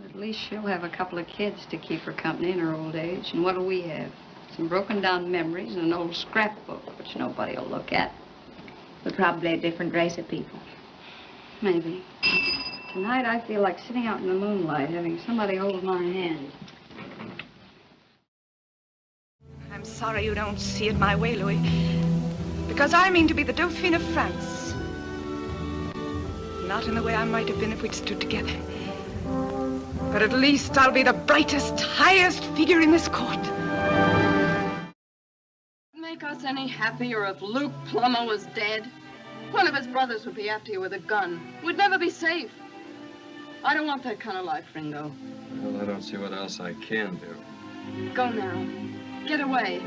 At least she'll have a couple of kids to keep her company in her old age. And what'll we have? Some broken down memories and an old scrapbook, which nobody will look at. We're probably a different race of people. Maybe. Tonight I feel like sitting out in the moonlight, having somebody hold my hand. I'm sorry you don't see it my way, Louis. Because I mean to be the Dauphine of France. Not in the way I might have been if we'd stood together. But at least I'll be the brightest, highest figure in this court. Make us any happier if Luke Plummer was dead? One of his brothers would be after you with a gun. We'd never be safe. I don't want that kind of life, Ringo. Well, I don't see what else I can do. Go now. Get away.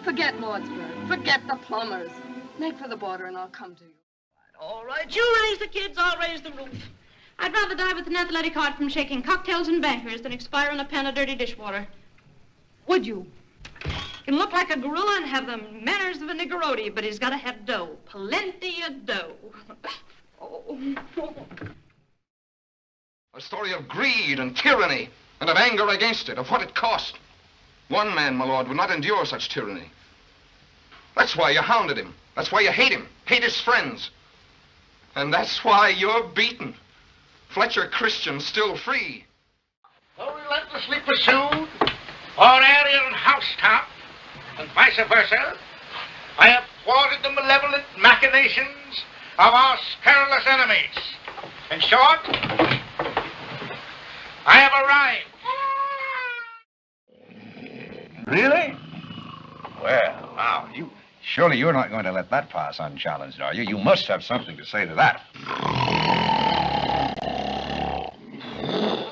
Forget Lordsburg. Forget the Plumbers. Make for the border and I'll come to you. All right, you raise the kids, I'll raise the roof. I'd rather die with an athletic heart from shaking cocktails and bankers than expire in a pan of dirty dishwater. Would you? He can look like a gorilla and have the manners of a niggerodi, but he's got to have dough. Plenty of dough. Oh. A story of greed and tyranny and of anger against it, of what it cost. One man, my lord, would not endure such tyranny. That's why you hounded him. That's why you hate him, hate his friends. And that's why you're beaten. Fletcher Christian still free. So relentlessly pursued, or aerial housetop, and vice versa, I have thwarted the malevolent machinations of our scurrilous enemies. In short, I have arrived. Really? Well, now, surely you're not going to let that pass unchallenged, are you? You must have something to say to that.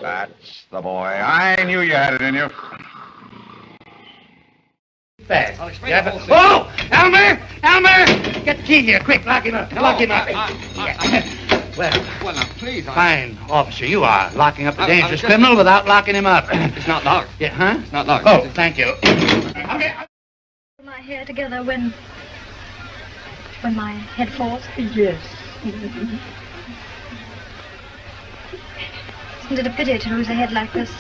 That's the boy. I knew you had it in you. Fast. Oh! Elmer! Elmer! Get the key here, quick. Lock him up. Lock him up. Well, now, please. Fine officer, you are locking up a dangerous criminal without locking him up. It's not locked. Yeah, huh? It's not locked. Oh, thank you. My hair together when my head falls? Yes. Isn't it a pity to lose a head like this?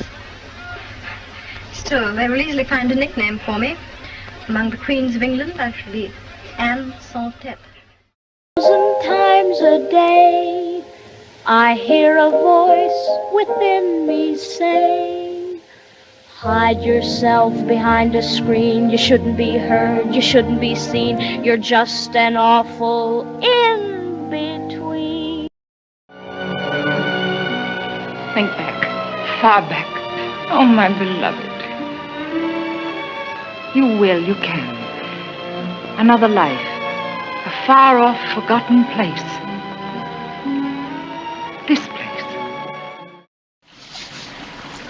Still, they will easily find a nickname for me. Among the queens of England, I shall be Anne sans tête. 1,000 times a day, I hear a voice within me say, hide yourself behind a screen. You shouldn't be heard, you shouldn't be seen. You're just an awful in-between. Think back, far back. Oh, my beloved. You will, you can. Another life. A far-off, forgotten place. This place.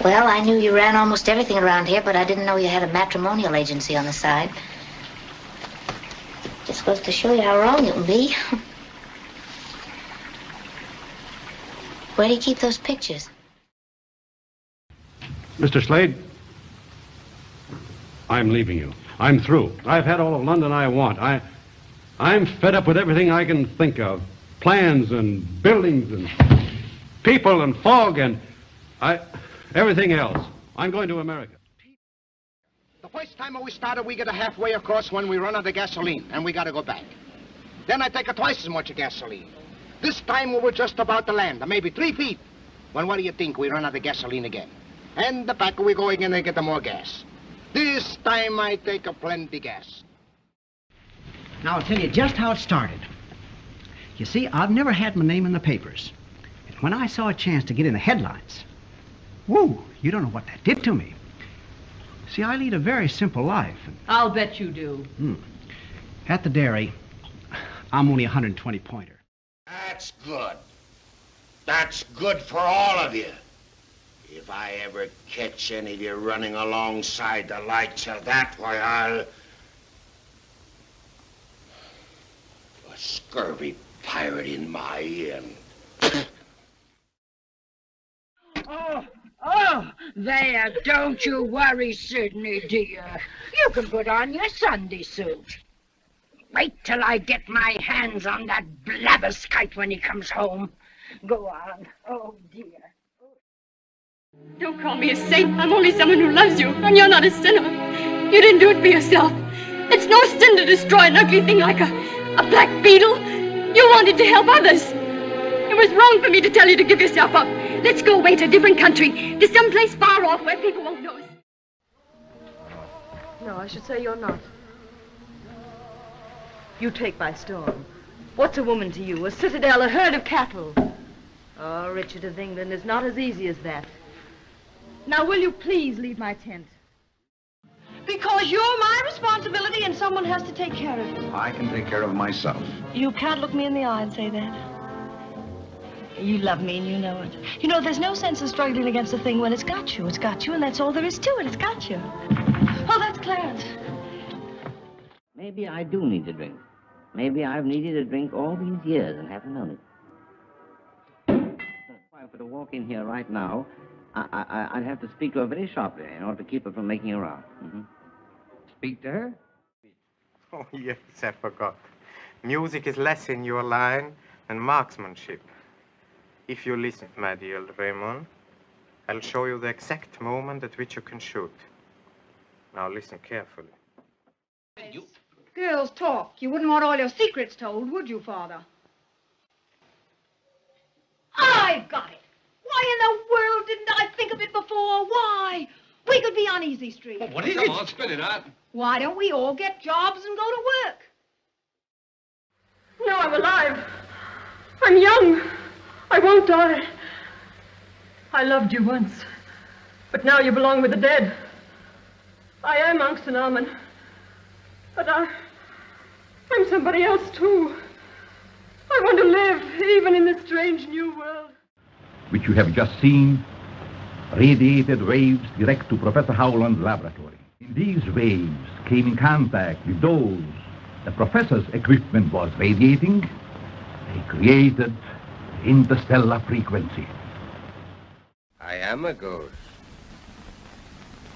Well, I knew you ran almost everything around here, but I didn't know you had a matrimonial agency on the side. Just goes to show you how wrong you can be. Where do you keep those pictures? Mr. Slade, I'm leaving you. I'm through. I've had all of London I want. I'm fed up with everything I can think of. Plans and buildings and people and fog and everything else. I'm going to America. The first time we started, we get a halfway across when we run out of gasoline, and we got to go back. Then I take twice as much gasoline. This time we were just about to land, maybe 3 feet. When what do you think? We run out of gasoline again. And the back we go again and get more gas. This time I take a plenty gas. Now, I'll tell you just how it started. You see, I've never had my name in the papers. And when I saw a chance to get in the headlines, whoa, you don't know what that did to me. See, I lead a very simple life. I'll bet you do. At the dairy, I'm only a 120-pointer. That's good. That's good for all of you. If I ever catch any of you running alongside the likes of that, why, I'll... A scurvy pirate in my inn. Oh, there, don't you worry, Sidney, dear. You can put on your Sunday suit. Wait till I get my hands on that blabberskite when he comes home. Go on. Oh, dear. Don't call me a saint. I'm only someone who loves you, and you're not a sinner. You didn't do it for yourself. It's no sin to destroy an ugly thing like a black beetle. You wanted to help others. It was wrong for me to tell you to give yourself up. Let's go away to a different country, to some place far off where people won't know us. No, I should say you're not. You take by storm. What's a woman to you? A citadel, a herd of cattle. Oh, Richard of England, it's not as easy as that. Now, will you please leave my tent? Because you're my responsibility and someone has to take care of you. I can take care of myself. You can't look me in the eye and say that. You love me and you know it. You know, there's no sense in struggling against a thing when it's got you. It's got you, and that's all there is to it. It's got you. Oh, that's Clarence. Maybe I do need a drink. Maybe I've needed a drink all these years and haven't known it. If I were to walk in here right now, I'd have to speak to her very sharply in order to keep her from making a row. Speak to her? Oh, yes, I forgot. Music is less in your line than marksmanship. If you listen, my dear Raymond, I'll show you the exact moment at which you can shoot. Now listen carefully. Girls talk. You wouldn't want all your secrets told, would you, Father? I've got it. Why in the world didn't I think of it before? Why? We could be on Easy Street. Oh, what is it? Come on, spit it out. Why don't we all get jobs and go to work? No, I'm alive. I'm young. I won't die. I loved you once, but now you belong with the dead. I am Uncle Almond, but I'm somebody else, too. I want to live, even in this strange new world. Which you have just seen, radiated waves direct to Professor Howland's laboratory. In these waves came in contact with those the professor's equipment was radiating. They created interstellar frequency. I am a ghost.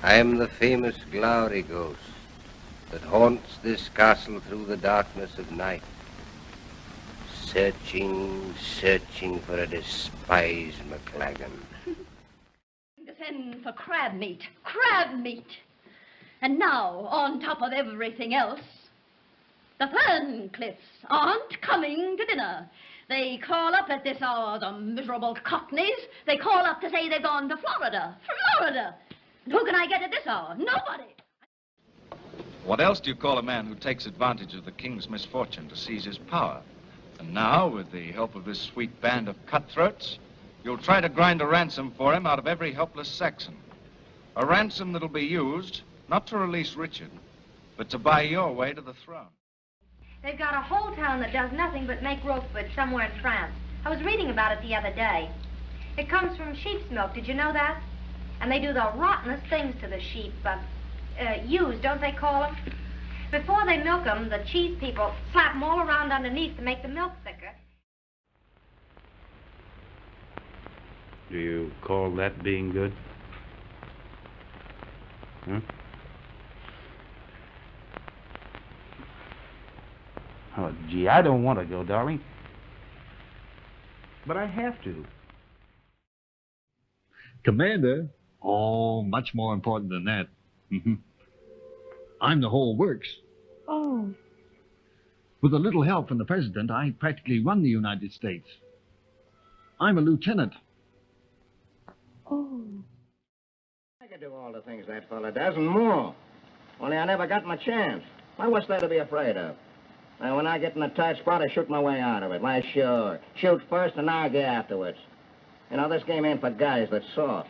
I am the famous Glowry ghost that haunts this castle through the darkness of night, searching for a despised McLagan. To send for crab meat. And now, on top of everything else, the Ferncliffs aren't coming to dinner. They call up at this hour, the miserable cockneys. They call up to say they've gone to Florida. Florida! And who can I get at this hour? Nobody. What else do you call a man who takes advantage of the king's misfortune to seize his power? And now, with the help of this sweet band of cutthroats, you'll try to grind a ransom for him out of every helpless Saxon. A ransom that'll be used, not to release Richard, but to buy your way to the throne. They've got a whole town that does nothing but make Roquefort somewhere in France. I was reading about it the other day. It comes from sheep's milk. Did you know that? And they do the rottenest things to the sheep. Ewes, don't they call them? Before they milk them, the cheese people slap them all around underneath to make the milk thicker. Do you call that being good? Huh? Oh, gee, I don't want to go, darling. But I have to. Commander? Oh, much more important than that. I'm the whole works. Oh. With a little help from the president, I practically run the United States. I'm a lieutenant. Oh. I could do all the things that fella does and more. Only I never got my chance. Why, what's there to be afraid of? Now, when I get in a tight spot, I shoot my way out of it. Why, sure. Shoot first and argue afterwards. You know, this game ain't for guys that's soft.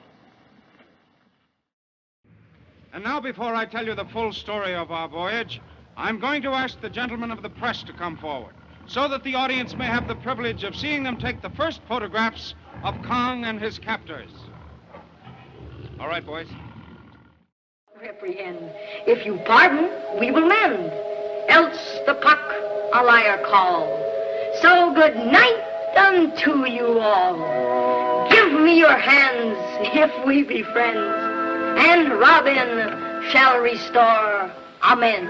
And now, before I tell you the full story of our voyage, I'm going to ask the gentlemen of the press to come forward, so that the audience may have the privilege of seeing them take the first photographs of Kong and his captors. All right, boys. Reprehend. If you pardon, we will mend. Else the puck a liar call. So good night unto you all. Give me your hands if we be friends, and Robin shall restore. Amen.